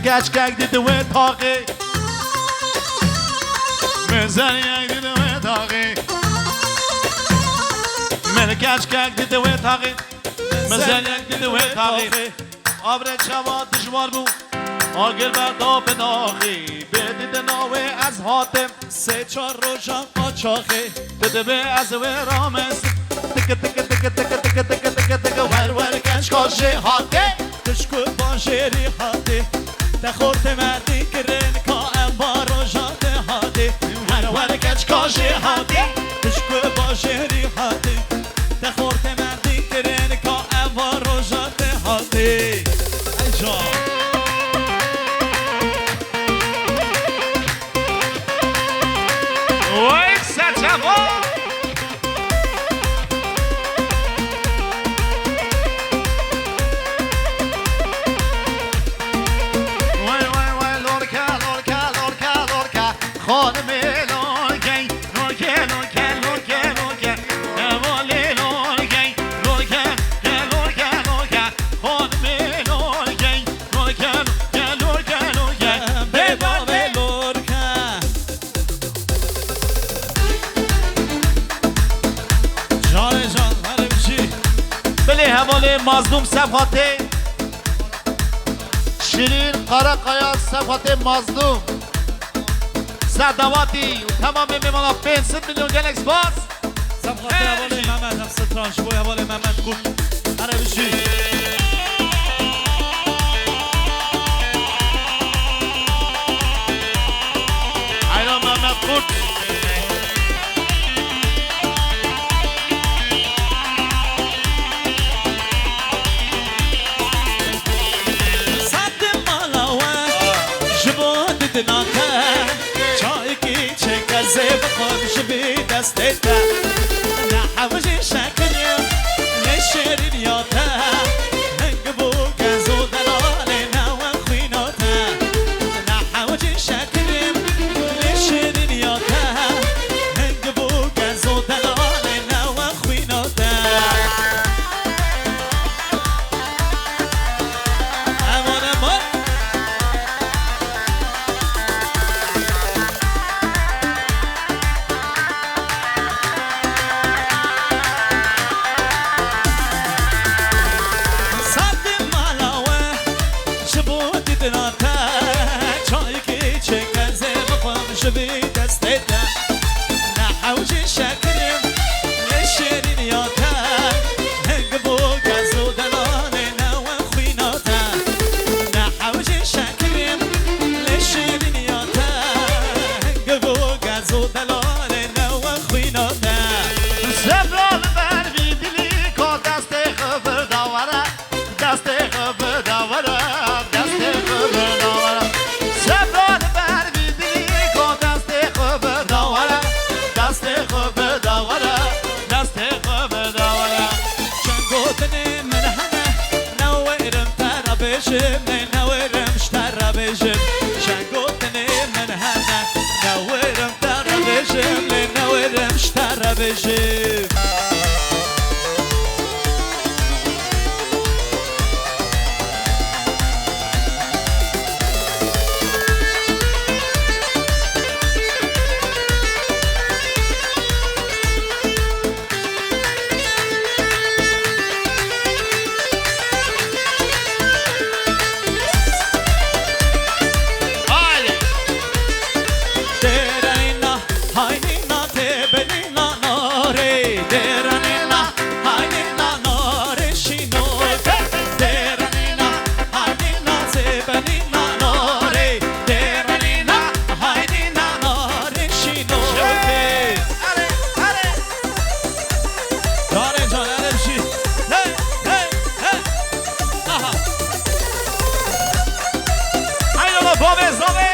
گچ گگ دیده و تاقی مزن یک دیده و تاقی من گچ گگ دیده و تاقی مزن یک دیده و تاقی آبر چواد دشوار بود آگر بردا به ناخی بدید ناوه از حاتم سه چار روشم آچاخی دیده به از و رامز تک تک تک تک تک تک تک تک ور ور گچ کاشه حاتم تشکو باشری حاتی تخورت مردی کرن که انبار روشات حاتی ور ور گچ کاشه حاتم تشکو باشری حاتی تخورت مردی کرن که انبار روشات حاتی ای جان وای سچبا وای وای وای لورکا لورکا لورکا لورکا خانم لورکی لورکی لورکی لورکی لورکی والی لورکی لورکی لورکی لورکی خانم لورکی لورکی لورکی لورکی ببا به لورکا جان جان هر بچی بله حواله مظلوم صفاته شیرین قرقایا صفات مظلوم صدواتی و تمام میمانا 500 میلیون گلکس باز صفحات حواله محمد نفس ترانشبوی حواله محمد گفت هر بچی اینا محمد خود دناته چای کی چه کزه بخون شبی دستت نه حوجی شکریم نشرین یاته هنگ بو گزو دلال نو خویناته نه حوجی شکریم نشرین یاته هنگ بو گزو دلال نو خویناته امان امان شبي دستيتا نحوج شكرم لشيرين ياتا هنقبو قازو دلالنا وخويناتا نحوج شكرم لشيرين ياتا هنقبو قازو دلالنا وخويناتا زبران بر بیدلی که دست خبر داوره دست خبر داوره دست خبر داوره زبران بر بیدلی که دست خبر داوره دست خبر داوره دست خبر داوره شنقوتني من هنا نويرم ترى بشم نويرم اشترى بشم شنقوتني من هنا نويرم ترى بشم نويرم اشترى بشم Deranina, haynina, tebelina, nare. Deranina, haynina, nare, shino. Deranina, haynina, tebelina, nare. Deranina, haynina, nare, shino. Dare canare bir şey. Hey, hey, hey. Aha. Haydi ola bobez bobez